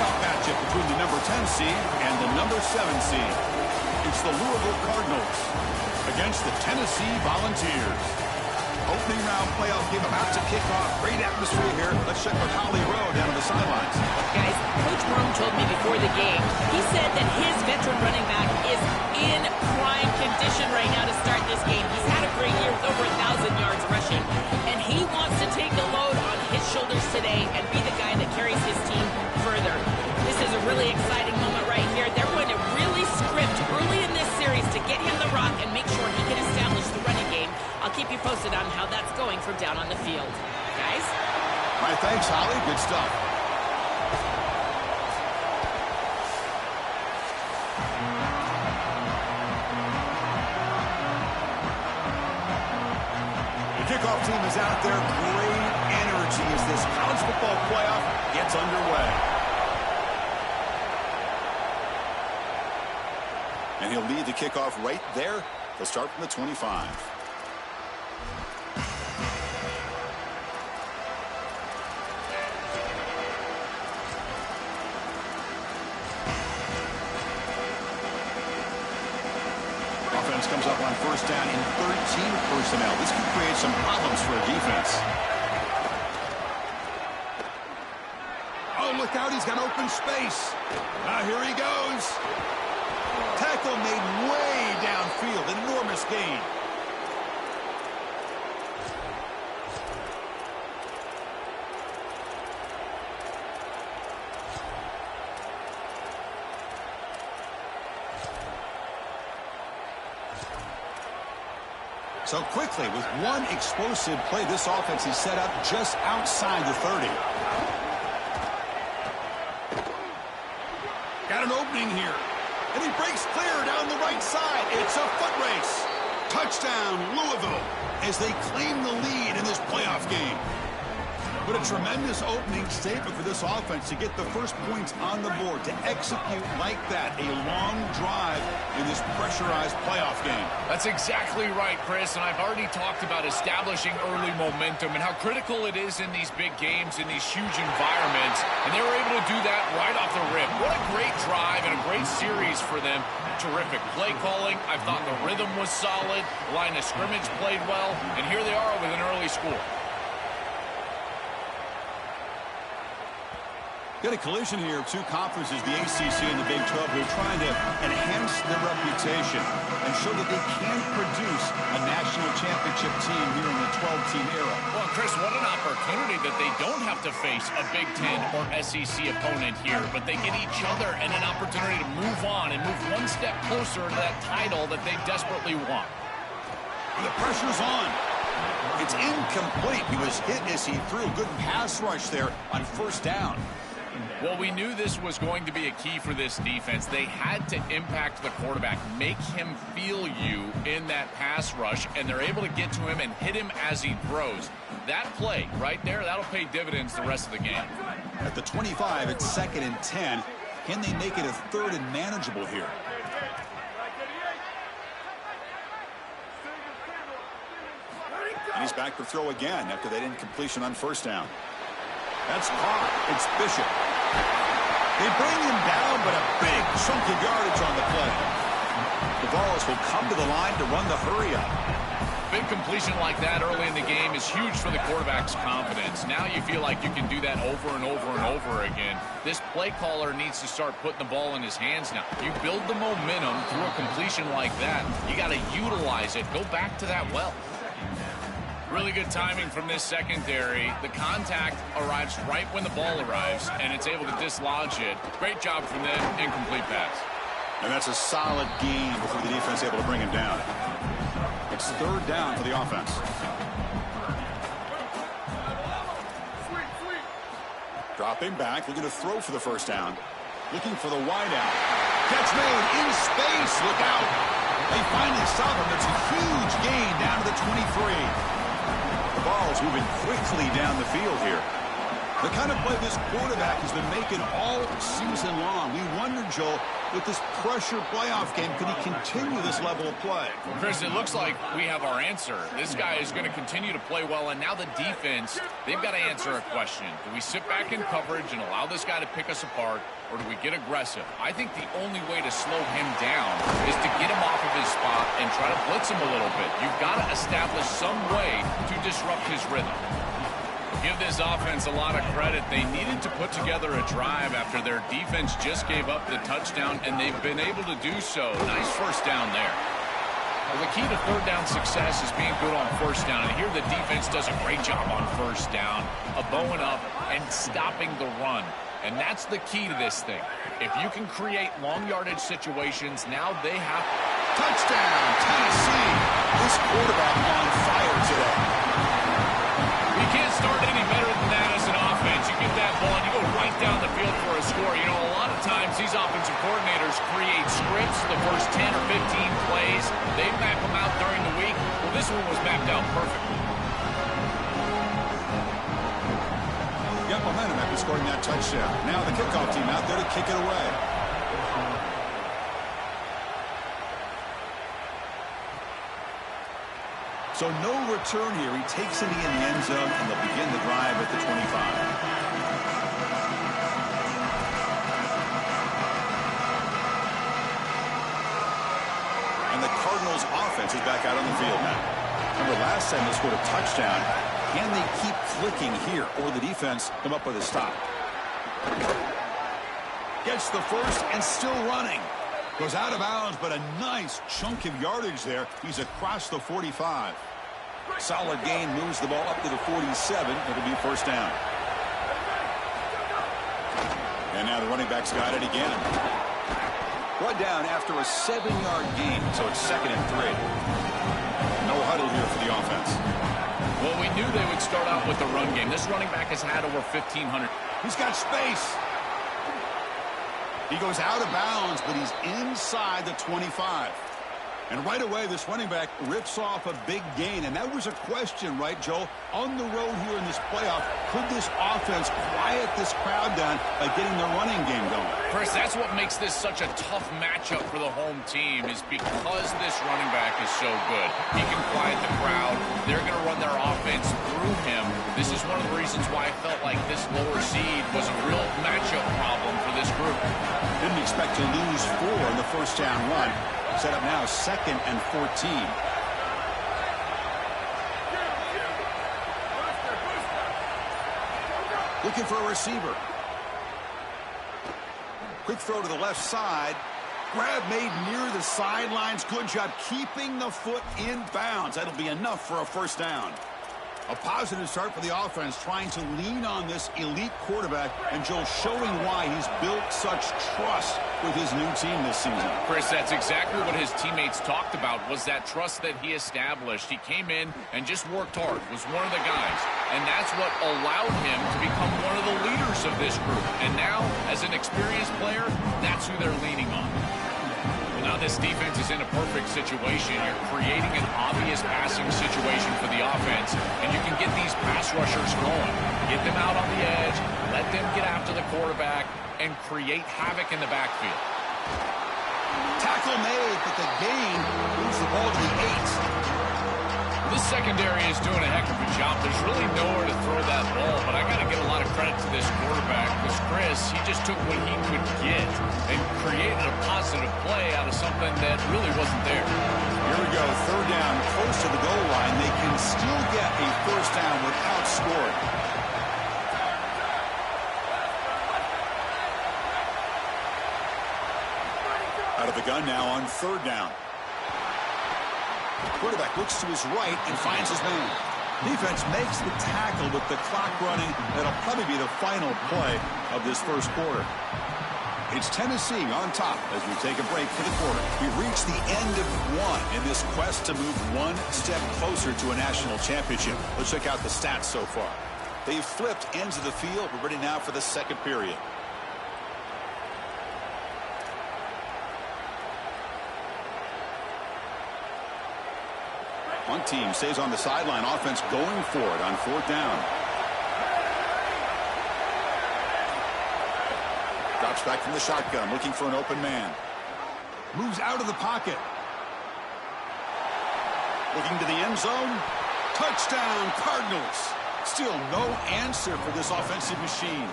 playoff matchup between the number 10 seed and the number 7 seed. It's the Louisville Cardinals against the Tennessee Volunteers. Opening round playoff game about to kick off. Great atmosphere here. Let's check with Holly Rowe down on the sidelines. Guys, Coach Broome told me before the game, he said that his veteran running back is in prime condition right now to start this game. He's had a great year with over 1,000 yards rushing, and he wants to take the load on his shoulders today and be the guy that carries his team further. This is a really exciting moment right here. They're going to really script early in this series to get him the rock and make sure he can establish the running game. I'll keep you posted on how that's going from down on the field. Guys? All right, thanks, Holly. Good stuff. The kickoff team is out there. Great energy as this college football playoff gets underway. And he'll lead the kickoff right there. They'll start from the 25. Offense comes up on first down in 13 personnel. This could create some problems for a defense. Oh, look out. He's got open space. Here he goes. Tackle made way downfield. Enormous gain. So quickly, with one explosive play, this offense is set up just outside the 30. Got an opening here. And he breaks clear down the right side. It's a foot race. Touchdown, Louisville, as they claim the lead in this playoff game. But a tremendous opening statement for this offense to get the first points on the board, to execute like that, a long drive in this pressurized playoff game. That's exactly right, Chris, and I've already talked about establishing early momentum and how critical it is in these big games, in these huge environments, and they were able to do that right off the rip. What a great drive and a great series for them. Terrific play calling. I thought the rhythm was solid. The line of scrimmage played well, and here they are with an early score. Got a collision here of two conferences, the ACC and the Big 12, who are trying to enhance their reputation and show that they can produce a national championship team here in the 12-team era. Well, Chris, what an opportunity that they don't have to face a Big Ten or SEC opponent here, but they get each other and an opportunity to move on and move one step closer to that title that they desperately want. The pressure's on. It's incomplete. He was hit as he threw. Good pass rush there on first down. Well, we knew this was going to be a key for this defense. They had to impact the quarterback, make him feel you in that pass rush, and they're able to get to him and hit him as he throws. That play right there, that'll pay dividends the rest of the game. At the 25, it's 2nd and 10. Can they make it a 3rd and manageable here? And he's back to throw again after that incompletion on first down. That's caught. It's Bishop. They bring him down, but a big chunk of yardage on the play. The Vols will come to the line to run the hurry up. Big completion like that early in the game is huge for the quarterback's confidence. Now you feel like you can do that over and over and over again. This play caller needs to start putting the ball in his hands now. You build the momentum through a completion like that. You got to utilize it. Go back to that well. Really good timing from this secondary. The contact arrives right when the ball arrives, and it's able to dislodge it. Great job from them. Incomplete pass. And that's a solid gain before the defense able to bring him down. It's 3rd down for the offense. Dropping back, looking to throw for the first down. Looking for the wideout. Catch made in space. Look out. They finally stop him. It's a huge gain down to the 23. The ball's moving quickly down the field here. The kind of play this quarterback has been making all season long. We wonder, Joel, with this pressure playoff game, could he continue this level of play? Well, Chris, it looks like we have our answer. This guy is going to continue to play well, and now the defense, they've got to answer a question. Do we sit back in coverage and allow this guy to pick us apart, or do we get aggressive? I think the only way to slow him down is to get him off of his spot and try to blitz him a little bit. You've got to establish some way to disrupt his rhythm. Give this offense a lot of credit. They needed to put together a drive after their defense just gave up the touchdown, and they've been able to do so. Nice first down there. Well, the key to third down success is being good on first down, and here the defense does a great job on first down of bowing up and stopping the run. And that's the key to this thing. If you can create long yardage situations, now they have... Touchdown, Tennessee. This quarterback on fire today. You can't start any better than that as an offense. You get that ball and you go right down the field for a score. You know, a lot of times these offensive coordinators create scripts the first 10 or 15 plays. They map them out during the week. Well, this one was mapped out perfectly. Got momentum after scoring that touchdown. Now the kickoff team out there to kick it away. So no return here. He takes it in the end zone, and they'll begin the drive at the 25. And the Cardinals offense is back out on the field now. Remember last time they scored a touchdown. Can they keep clicking here, or the defense come up with a stop? Gets the first and still running. Goes out of bounds, but a nice chunk of yardage there. He's across the 45. Solid gain, moves the ball up to the 47. It'll be first down. And now the running back's got it again. Brought down after a 7-yard gain, so it's 2nd and 3. No huddle here for the offense. Well, we knew they would start out with the run game. This running back has had over 1,500. He's got space. He goes out of bounds, but he's inside the 25. And right away, this running back rips off a big gain. And that was a question, right, Joel? On the road here in this playoff, could this offense quiet this crowd down by getting their running game going? Chris, that's what makes this such a tough matchup for the home team, is because this running back is so good. He can quiet the crowd. They're going to run their offense through him. This is one of the reasons why I felt like this lower seed was a real matchup problem for this group. Didn't expect to lose 4 in the first down run. Set up now 2nd and 14. Looking for a receiver. Quick throw to the left side. Grab made near the sidelines. Good job keeping the foot in bounds. That'll be enough for a first down. A positive start for the offense, trying to lean on this elite quarterback, and Joe showing why he's built such trust with his new team this season. Chris, that's exactly what his teammates talked about, was that trust that he established. He came in and just worked hard, was one of the guys, and that's what allowed him to become one of the leaders of this group. And now, as an experienced player, that's who they're leaning on. Now this defense is in a perfect situation. You're creating an obvious passing situation for the offense, and you can get these pass rushers going. Get them out on the edge, let them get after the quarterback, and create havoc in the backfield. Tackle made, but the gain moves the ball to the 8. This secondary is doing a heck of a job. There's really nowhere to throw that ball, but I got to give a lot of credit to this quarterback, because Chris, he just took what he could get and created a positive play out of something that really wasn't there. Here we go, 3rd down, close to the goal line. They can still get a first down without scoring. Out of the gun now on 3rd down. Quarterback looks to his right and finds his man. Defense makes the tackle with the clock running. That'll probably be the final play of this first quarter. It's Tennessee on top as we take a break for the quarter. We've reached the end of 1 in this quest to move one step closer to a national championship. Let's check out the stats so far. They've flipped ends of the field. We're ready now for the second period. One team stays on the sideline. Offense going for it on 4th down. Drops back from the shotgun, looking for an open man. Moves out of the pocket. Looking to the end zone. Touchdown, Cardinals. Still no answer for this offensive machine.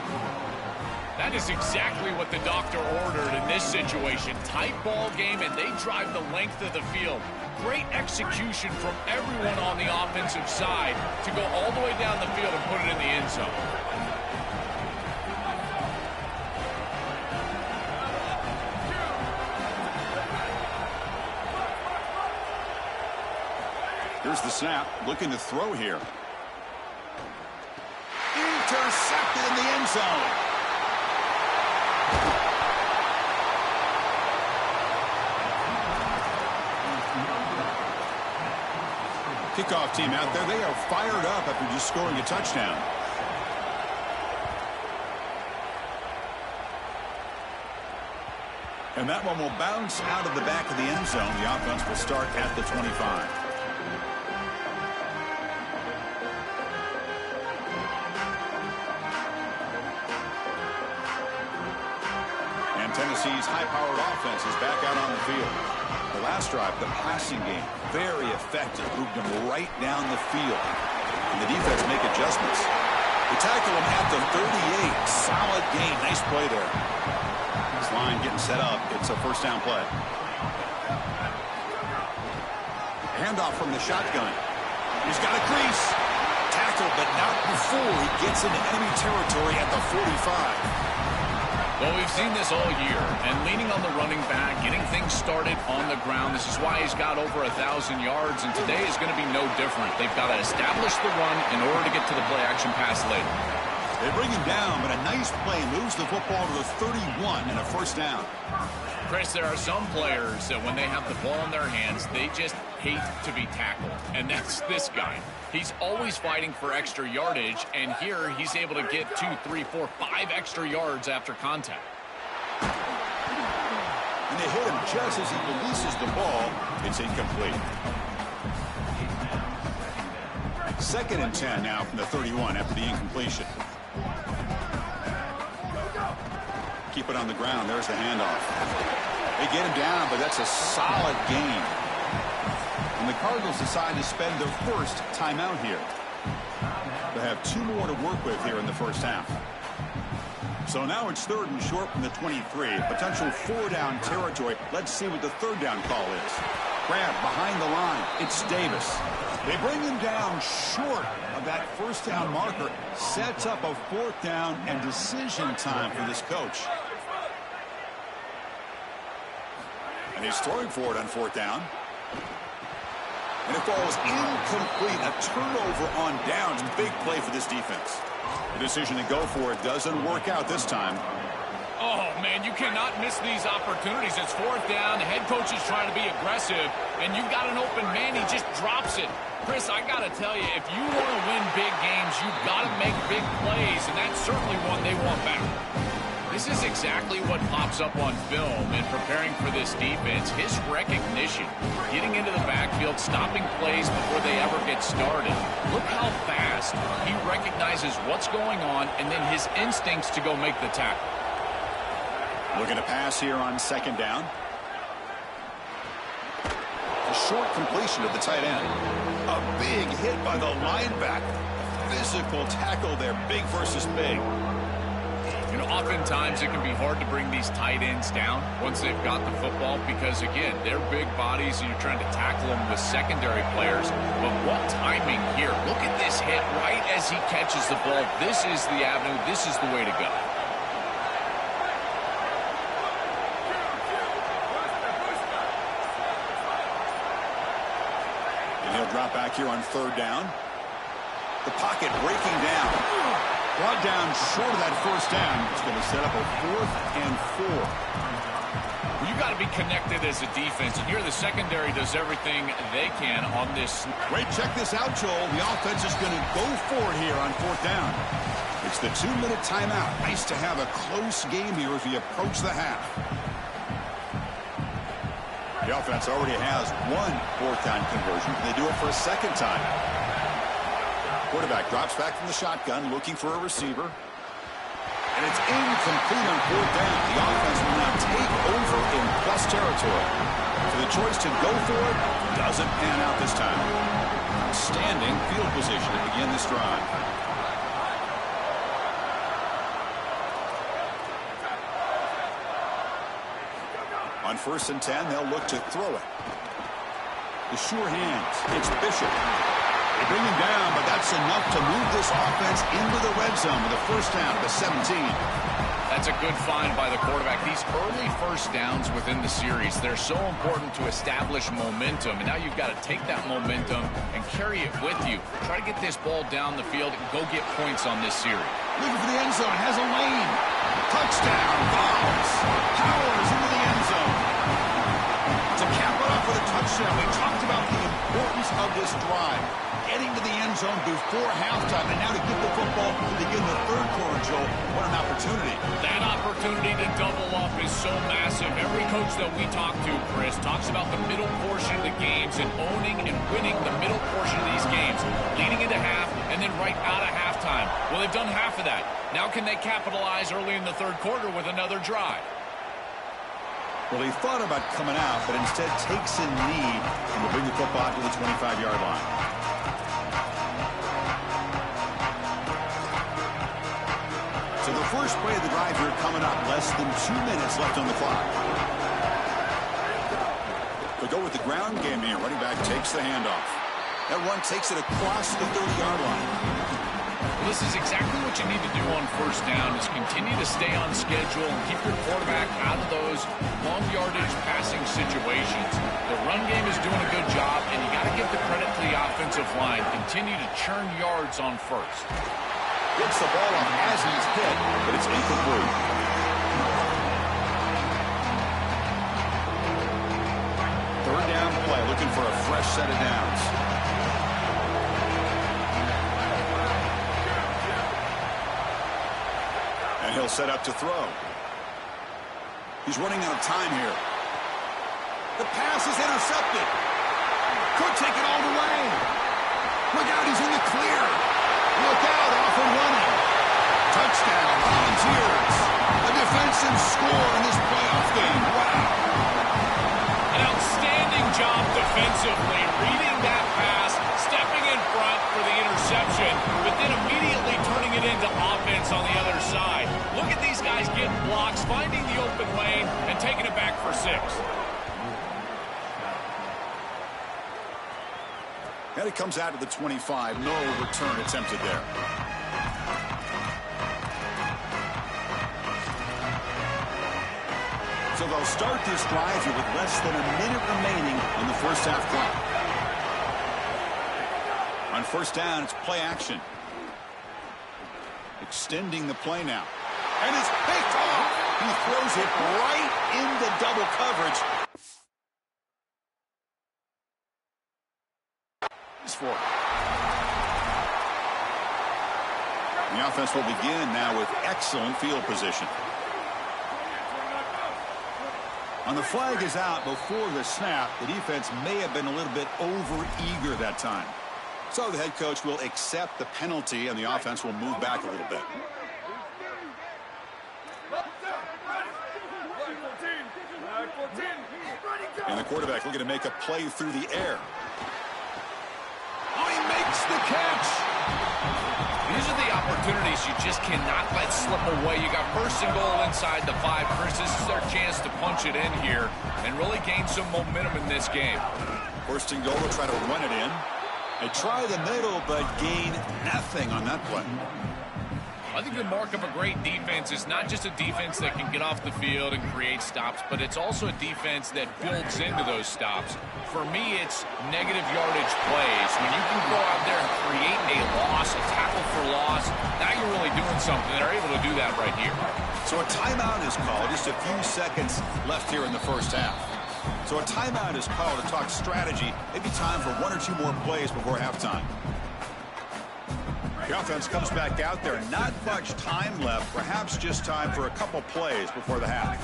That is exactly what the doctor ordered in this situation. Tight ball game, and they drive the length of the field. Great execution from everyone on the offensive side to go all the way down the field and put it in the end zone. Here's the snap, looking to throw here. Intercepted in the end zone. Kickoff team out there, they are fired up after just scoring a touchdown. And that one will bounce out of the back of the end zone. The offense will start at the 25. Tennessee's high-powered offense is back out on the field. The last drive, the passing game, very effective. Moved them right down the field. And the defense make adjustments. They tackle him at the 38. Solid gain. Nice play there. This line getting set up. It's a first down play. Handoff from the shotgun. He's got a crease. Tackle, but not before he gets into enemy territory at the 45. Well, we've seen this all year, and leaning on the running back, getting things started on the ground. This is why he's got over 1,000 yards, and today is going to be no different. They've got to establish the run in order to get to the play-action pass later. They bring him down, but a nice play moves the football to the 31 and a first down. Chris, there are some players that when they have the ball in their hands, they just hate to be tackled, and that's this guy. He's always fighting for extra yardage, and here he's able to get 2, 3, 4, 5 extra yards after contact. And they hit him just as he releases the ball. It's incomplete. 2nd and 10 now from the 31 after the incompletion. Keep it on the ground. There's the handoff. They get him down, but that's a solid gain. And the Cardinals decide to spend their first timeout here. They have 2 more to work with here in the first half. So now it's 3rd and short from the 23. Potential 4-down territory. Let's see what the 3rd down call is. Grab behind the line. It's Davis. They bring him down short of that first down marker. Sets up a 4th down and decision time for this coach. And he's throwing for it on 4th down. And it falls incomplete. A turnover on downs. Big play for this defense. The decision to go for it doesn't work out this time. Oh, man, you cannot miss these opportunities. It's 4th down. The head coach is trying to be aggressive, and you've got an open man. He just drops it. Chris, I got to tell you, if you want to win big games, you've got to make big plays, and that's certainly one they want back. This is exactly what pops up on film in preparing for this defense. His recognition, getting into the backfield, stopping plays before they ever get started. Look how fast he recognizes what's going on and then his instincts to go make the tackle. Looking to pass here on 2nd down. A short completion to the tight end. A big hit by the linebacker. Physical tackle there, big versus big. You know, oftentimes it can be hard to bring these tight ends down once they've got the football because, again, they're big bodies and you're trying to tackle them with secondary players. But what timing here. Look at this hit right as he catches the ball. This is the avenue. This is the way to go. And he'll drop back here on 3rd down. The pocket breaking down. Brought down short of that first down. It's going to set up a 4th and 4. Well, you got to be connected as a defense, and here the secondary does everything they can on this. Wait, check this out, Joel. The offense is going to go for it here on 4th down. It's the 2-minute timeout. Nice to have a close game here as we approach the half. The offense already has 1 4th down conversion. Can they do it for a 2nd time? Quarterback drops back from the shotgun, looking for a receiver. And it's incomplete on fourth down. The offense will now take over in plus territory. So the choice to go for it doesn't pan out this time. Standing field position to begin this drive. On 1st and 10, they'll look to throw it. The sure hands. It's Bishop. They bring him down, but that's enough to move this offense into the red zone with a first down at the 17. That's a good find by the quarterback. These early first downs within the series, they're so important to establish momentum. And now you've got to take that momentum and carry it with you. Try to get this ball down the field and go get points on this series. Looking for the end zone. Has a lane. Touchdown. Bounce. Powers into the end zone. To cap it off with a touchdown. We talked about the importance of this drive. Getting to the end zone before halftime. And now to get the football to begin the third quarter, Joel. What an opportunity. That opportunity to double up is so massive. Every coach that we talk to, Chris, talks about the middle portion of the games and owning and winning the middle portion of these games. Leading into half and then right out of halftime. Well, they've done half of that. Now can they capitalize early in the third quarter with another drive? Well, he thought about coming out, but instead takes a knee and will bring the football to the 25-yard line. So the first play of the drive here coming up. Less than 2 minutes left on the clock. We go with the ground game here. Running back takes the handoff. That run takes it across the 30-yard line. Well, this is exactly what you need to do on first down is continue to stay on schedule and keep your quarterback out of those long yardage passing situations. The run game is doing a good job, and you got to give the credit to the offensive line. Continue to churn yards on first. Gets the ball off as he's hit, but it's incomplete. Third down play, looking for a fresh set of downs. And he'll set up to throw. He's running out of time here. The pass is intercepted. Could take it all the way. Look out, he's in the clear. Look out, off and running. Touchdown, Volunteers. A defensive score in this playoff game. Wow. An outstanding job defensively, reading that pass, stepping in front for the interception, but then immediately turning it into offense on the other side. Look at these guys getting blocks, finding the open lane, and taking it back for 6. And it comes out to the 25. No return attempted there. So they'll start this drive here with less than a minute remaining on the first half clock. On first down, it's play action. Extending the play now. And it's picked off. He throws it right into double coverage. For the offense will begin now with excellent field position. On the flag is out before the snap. The defense may have been a little bit over-eager that time. So the head coach will accept the penalty, and the offense will move back a little bit. And the quarterback looking to make a play through the air. Oh, he makes the catch. These are the opportunities you just cannot let slip away. You got first and goal inside the 5. Chris, this is their chance to punch it in here and really gain some momentum in this game. First and goal, they'll try to run it in. They try the middle, but gain nothing on that play. I think the mark of a great defense is not just a defense that can get off the field and create stops, but it's also a defense that builds into those stops. For me, it's negative yardage plays. When you can go out there and create a loss, a tackle for loss, now you're really doing something. They're able to do that right here. So a timeout is called. Just a few seconds left here in the first half. So a timeout is called to talk strategy. Maybe time for 1 or 2 more plays before halftime. The offense comes back out there. Not much time left. Perhaps just time for a couple plays before the half.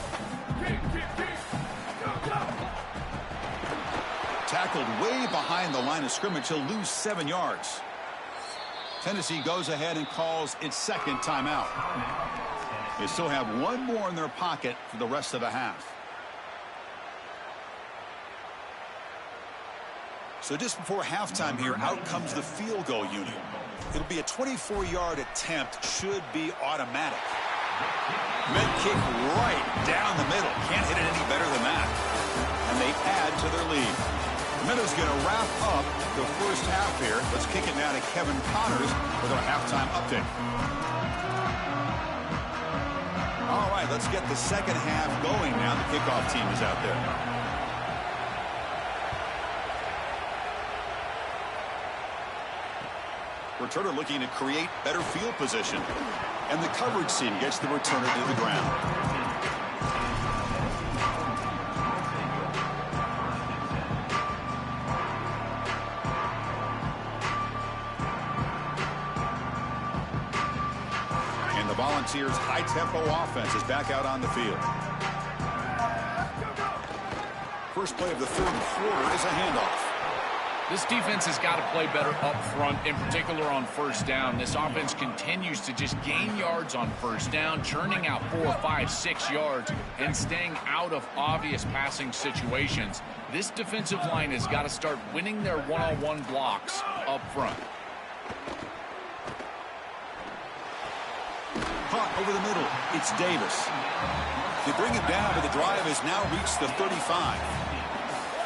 Tackled way behind the line of scrimmage. He'll lose 7 yards. Tennessee goes ahead and calls its second timeout. They still have one more in their pocket for the rest of the half. So just before halftime here, out comes the field goal unit. It'll be a 24-yard attempt, should be automatic. Med kick right down the middle. Can't hit it any better than that. And they add to their lead. The Meadows going to wrap up the first half here. Let's kick it now to Kevin Connors with our halftime update. All right, let's get the second half going now. The kickoff team is out there. Returner looking to create better field position. And the coverage team gets the returner to the ground. And the Volunteers' high-tempo offense is back out on the field. First play of the third quarter is a handoff. This defense has got to play better up front, in particular on first down. This offense continues to just gain yards on first down, churning out 4, 5, 6 yards, and staying out of obvious passing situations. This defensive line has got to start winning their one-on-one blocks up front. Caught over the middle. It's Davis. They bring it down, but the drive has now reached the 35.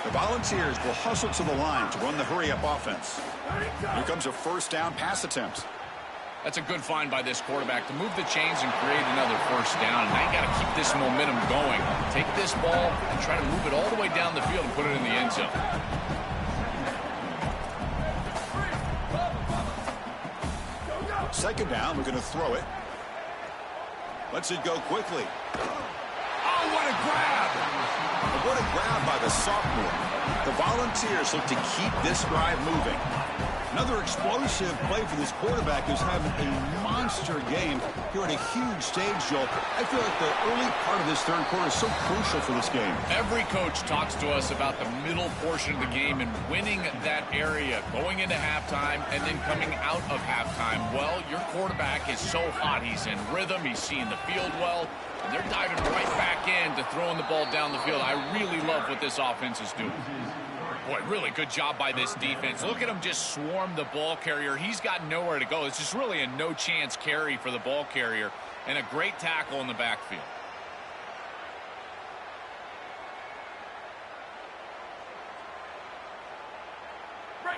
The Volunteers will hustle to the line to run the hurry-up offense. Here comes a first down pass attempt. That's a good find by this quarterback to move the chains and create another first down. Now you got to keep this momentum going. Take this ball and try to move it all the way down the field and put it in the end zone. Second down, we're going to throw it. Lets it go quickly. Oh, what a grab! What a grab by the sophomore. The Volunteers look to keep this drive moving. Another explosive play for this quarterback who's having a monster game here at a huge stage, Joel. I feel like the early part of this third quarter is so crucial for this game. Every coach talks to us about the middle portion of the game and winning that area, going into halftime and then coming out of halftime. Well, your quarterback is so hot. He's in rhythm. He's seeing the field well. And they're diving right back in to throwing the ball down the field. I really love what this offense is doing. Boy, really good job by this defense. Look at him just swarm the ball carrier. He's got nowhere to go. It's just really a no-chance carry for the ball carrier and a great tackle in the backfield.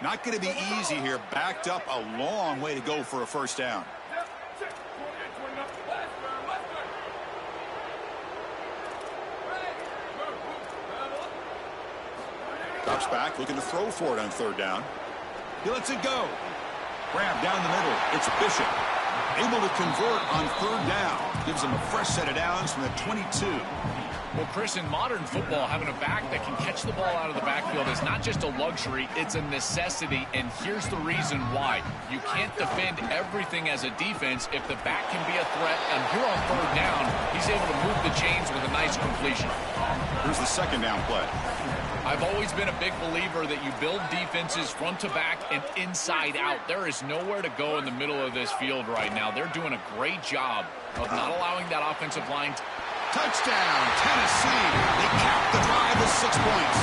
Not going to be easy here. Backed up a long way to go for a first down. Drops back, looking to throw for it on third down. He lets it go. Grab down the middle. It's Bishop. Able to convert on third down. Gives him a fresh set of downs from the 22. Well, Chris, in modern football, having a back that can catch the ball out of the backfield is not just a luxury, it's a necessity, and here's the reason why. You can't defend everything as a defense if the back can be a threat, and here on third down, he's able to move the chains with a nice completion. Here's the second down play. I've always been a big believer that you build defenses front to back and inside out. There is nowhere to go in the middle of this field right now. They're doing a great job of not allowing that offensive line to... Touchdown, Tennessee. They cap the drive with 6 points.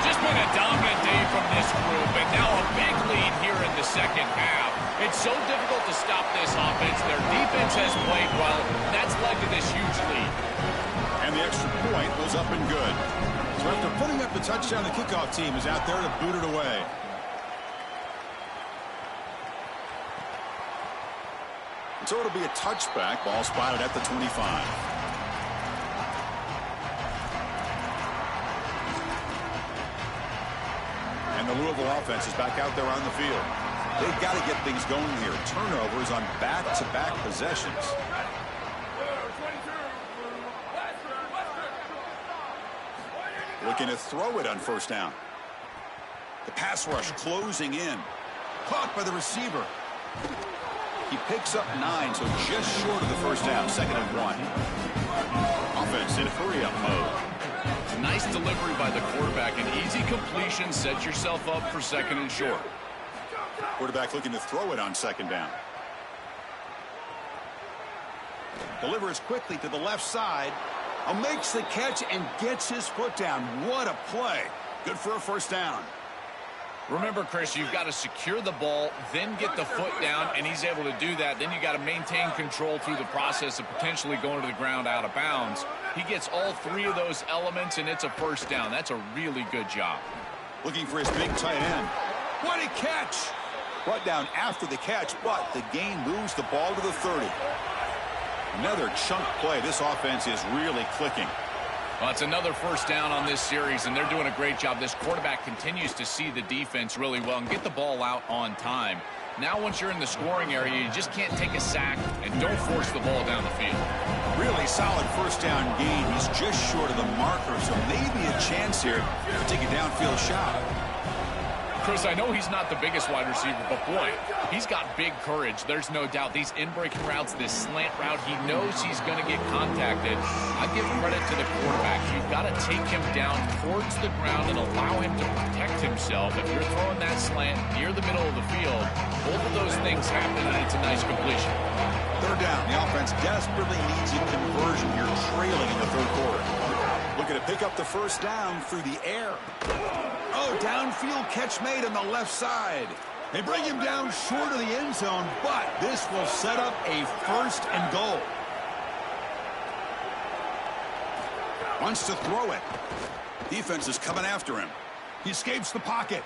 Just been a dominant day from this group, and now a big lead here in the second half. It's so difficult to stop this offense. Their defense has played well. That's led to this huge lead. And the extra point was up and good. So after putting up the touchdown, the kickoff team is out there to boot it away. So it'll be a touchback. Ball spotted at the 25. And the Louisville offense is back out there on the field. They've got to get things going here. Turnovers on back-to-back possessions. Looking to throw it on first down. The pass rush closing in. Caught by the receiver. He picks up 9, so just short of the first down. 2nd and 1. Offense in hurry-up mode. Nice delivery by the quarterback. An easy completion. Set yourself up for 2nd and short. Quarterback looking to throw it on 2nd down. Delivers quickly to the left side. Makes the catch and gets his foot down. What a play. Good for a first down. Remember, Chris, you've got to secure the ball, then get the foot down, and he's able to do that. Then you got to maintain control through the process of potentially going to the ground out of bounds. He gets all three of those elements, and it's a first down. That's a really good job. Looking for his big tight end. What a catch! Brought down after the catch, but the gain moves the ball to the 30. Another chunk play. This offense is really clicking. Well, it's another first down on this series, and they're doing a great job. This quarterback continues to see the defense really well and get the ball out on time. Now, once you're in the scoring area, you just can't take a sack and don't force the ball down the field. Really solid first down gain. He's just short of the marker, so maybe a chance here to take a downfield shot. Chris, I know he's not the biggest wide receiver, but boy, he's got big courage. There's no doubt. These in-breaking routes, this slant route, he knows he's going to get contacted. I give credit to the quarterback. You've got to take him down towards the ground and allow him to protect himself. If you're throwing that slant near the middle of the field, both of those things happen, and it's a nice completion. Third down. The offense desperately needs a conversion here, trailing in the third quarter. Looking to pick up the first down through the air. Oh, downfield catch made on the left side. They bring him down short of the end zone, but this will set up a first and goal. Wants to throw it. Defense is coming after him. He escapes the pocket.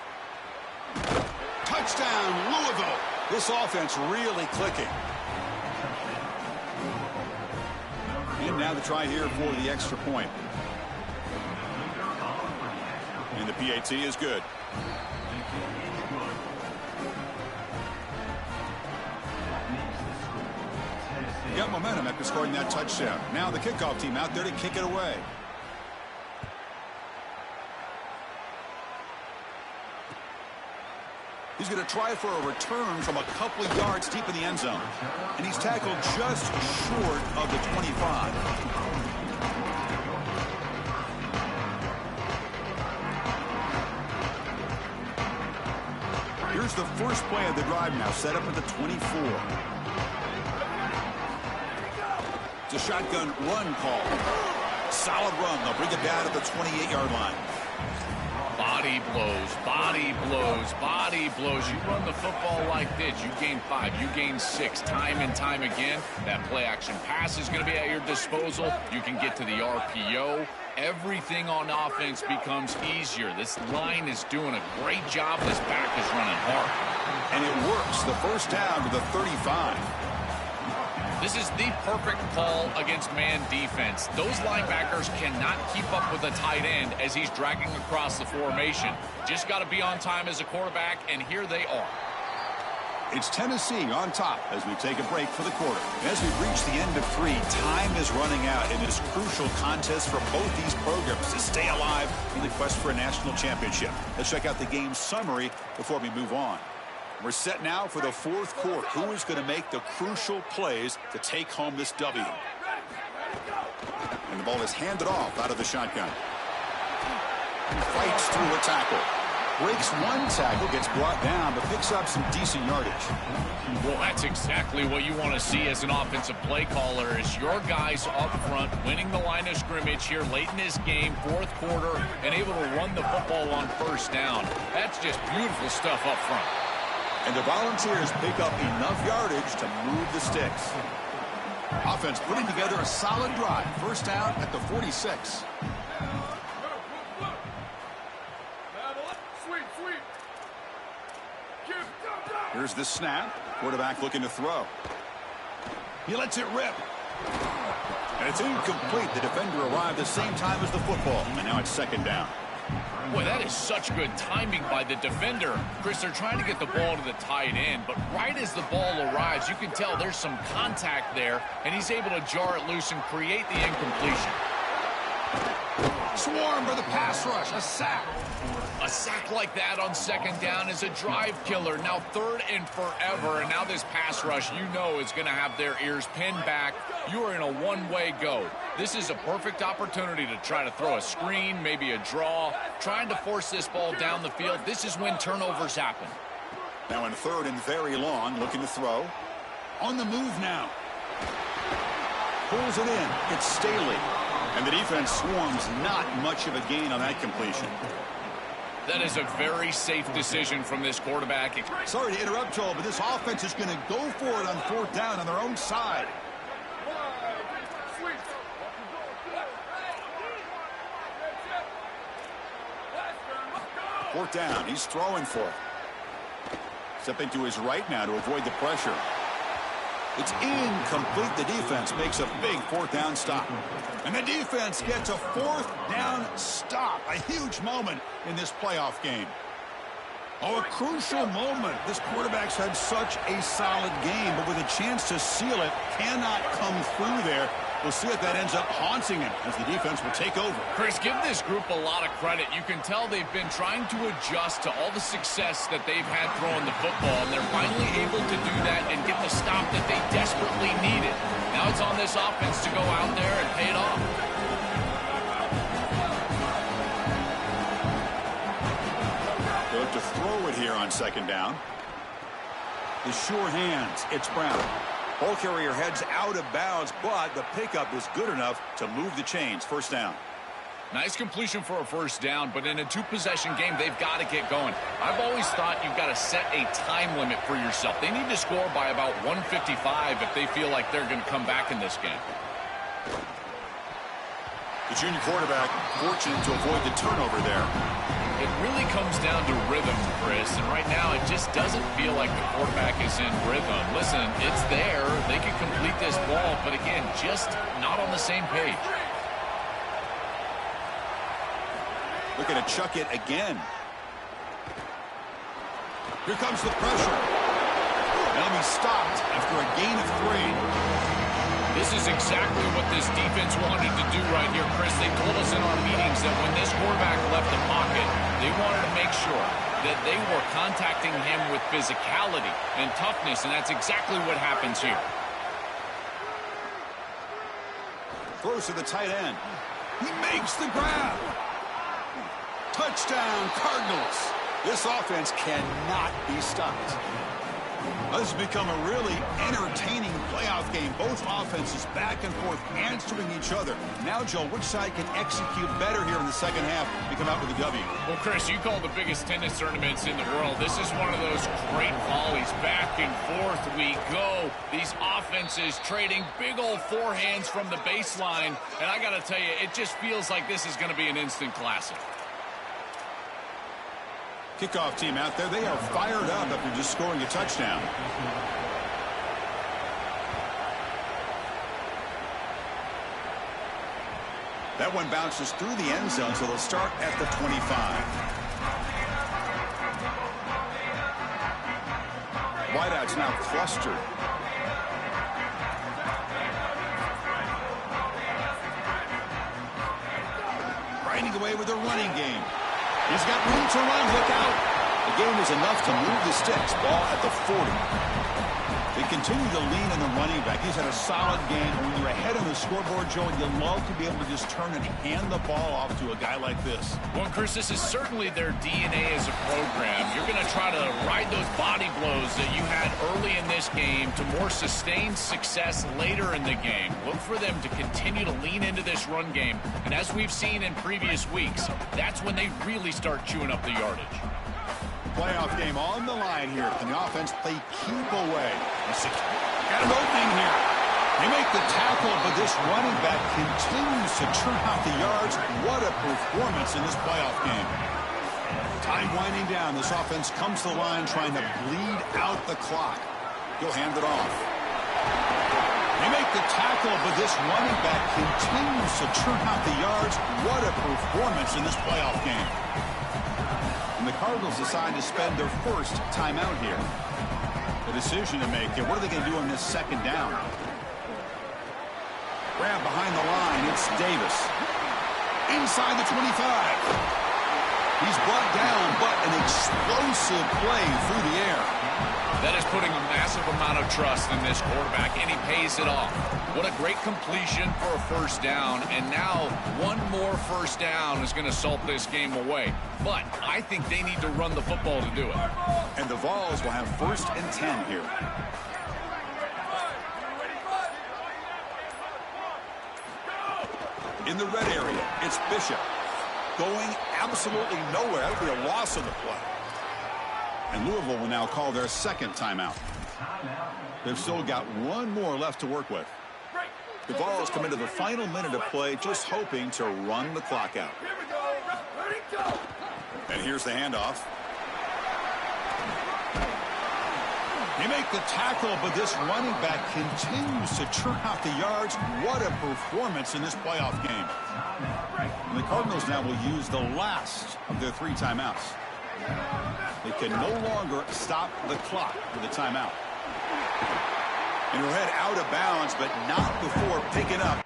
Touchdown, Louisville. This offense really clicking. And now the try here for the extra point. And the PAT is good. Got momentum after scoring that touchdown. Now the kickoff team out there to kick it away. He's going to try for a return from a couple of yards deep in the end zone. And he's tackled just short of the 25. Here's the first play of the drive now, set up at the 24. It's a shotgun run call. Solid run. They'll bring it down at the 28-yard line. Body blows, body blows, body blows. You run the football like this, you gain 5, you gain 6, time and time again. That play-action pass is going to be at your disposal. You can get to the RPO. Everything on offense becomes easier. This line is doing a great job. This back is running hard. And it works. The first down to the 35. This is the perfect call against man defense. Those linebackers cannot keep up with the tight end as he's dragging across the formation. Just got to be on time as a quarterback, and here they are. It's Tennessee on top as we take a break for the quarter. As we reach the end of 3, time is running out in this crucial contest for both these programs to stay alive in the quest for a national championship. Let's check out the game summary before we move on. We're set now for the fourth quarter. Who is going to make the crucial plays to take home this W? And the ball is handed off out of the shotgun. He fights through a tackle. Breaks one tackle, gets brought down, but picks up some decent yardage. Well, that's exactly what you want to see as an offensive play caller, is your guys up front winning the line of scrimmage here late in this game, fourth quarter, and able to run the football on first down. That's just beautiful stuff up front. And the Volunteers pick up enough yardage to move the sticks. Offense putting together a solid drive. First down at the 46. Here's the snap. Quarterback looking to throw. He lets it rip. And it's incomplete. The defender arrived the same time as the football. And now it's second down. Boy, that is such good timing by the defender. Chris, they're trying to get the ball to the tight end, but right as the ball arrives, you can tell there's some contact there, and he's able to jar it loose and create the incompletion. Swarm for the pass rush. A sack. A sack like that on second down is a drive killer. Now third and forever, and now this pass rush, you know, is going to have their ears pinned back. You are in a one-way go. This is a perfect opportunity to try to throw a screen, maybe a draw, trying to force this ball down the field. This is when turnovers happen. Now in third and very long, looking to throw. On the move now. Pulls it in. It's Staley. And the defense swarms. Not much of a gain on that completion. That is a very safe decision from this quarterback. Sorry to interrupt, Joel, but this offense is going to go for it on 4th down on their own side. Fourth down. He's throwing for it. Stepping to his right now to avoid the pressure. It's incomplete. The defense makes a big 4th down stop. And the defense gets a 4th down stop. A huge moment in this playoff game. Oh, a crucial moment. This quarterback's had such a solid game, but with a chance to seal it, cannot come through there. We'll see if that ends up haunting him as the defense will take over. Chris, give this group a lot of credit. You can tell they've been trying to adjust to all the success that they've had throwing the football, and they're finally able to do that and get the stop that they desperately needed. Now it's on this offense to go out there and pay it off. They look to throw it here on 2nd down. The sure hands. It's Brown. Ball carrier heads out of bounds, but the pickup is good enough to move the chains. 1st down. Nice completion for a 1st down, but in a 2-possession game, they've got to get going. I've always thought you've got to set a time limit for yourself. They need to score by about 155 if they feel like they're going to come back in this game. The junior quarterback fortunate to avoid the turnover there. It really comes down to rhythm, Chris, and right now it just doesn't feel like the quarterback is in rhythm. Listen, it's there. They can complete this ball, but again, just not on the same page. Looking to chuck it again. Here comes the pressure. Now he's stopped after a gain of 3. This is exactly what this defense wanted to do right here, Chris. They told us in our meetings that when this quarterback left the pocket, they wanted to make sure that they were contacting him with physicality and toughness, and that's exactly what happens here. Throws to the tight end. He makes the grab. Touchdown, Cardinals. This offense cannot be stopped. This has become a really entertaining playoff game. Both offenses back and forth answering each other. Now, Joel, which side can execute better here in the 2nd half to come out with a W? Well, Chris, you call the biggest tennis tournaments in the world. This is one of those great volleys. Back and forth we go. These offenses trading big old forehands from the baseline. And I got to tell you, it just feels like this is going to be an instant classic. Kickoff team out there. They are fired up after just scoring a touchdown. That one bounces through the end zone, so they'll start at the 25. Wideouts now clustered. Riding away with a running game. He's got room to run. Look out. The game is enough to move the sticks. Ball at the 40. They continue to lean on the running back. He's had a solid game. When you're ahead on the scoreboard, Joe, you love to be able to just turn and hand the ball off to a guy like this. Well, Chris, this is certainly their DNA as a program. You're going to try to ride those body blows that you had early in this game to more sustained success later in the game. Look for them to continue to lean into this run game. And as we've seen in previous weeks, that's when they really start chewing up the yardage. Playoff game on the line here. Can the offense play keep away? Got an opening here. They make the tackle, but this running back continues to churn out the yards. What a performance in this playoff game. Time winding down. This offense comes to the line trying to bleed out the clock. He'll hand it off. They make the tackle, but this running back continues to churn out the yards. What a performance in this playoff game. And the Cardinals decide to spend their first timeout here. The decision to make here. What are they going to do on this 2nd down? Grab behind the line. It's Davis. Inside the 25. He's brought down, but an explosive play through the air. That is putting a massive amount of trust in this quarterback, and he pays it off. What a great completion for a 1st down, and now one more 1st down is going to salt this game away. But I think they need to run the football to do it. And the Vols will have 1st and 10 here. In the red area, it's Bishop. Going absolutely nowhere. That would be a loss of the play. And Louisville will now call their second timeout. They've still got one more left to work with. The Vols come into the final minute of play just hoping to run the clock out. And here's the handoff. They make the tackle, but this running back continues to churn out the yards. What a performance in this playoff game. And the Cardinals now will use the last of their 3 timeouts. They can no longer stop the clock with a timeout. And we'll head out of bounds, but not before picking up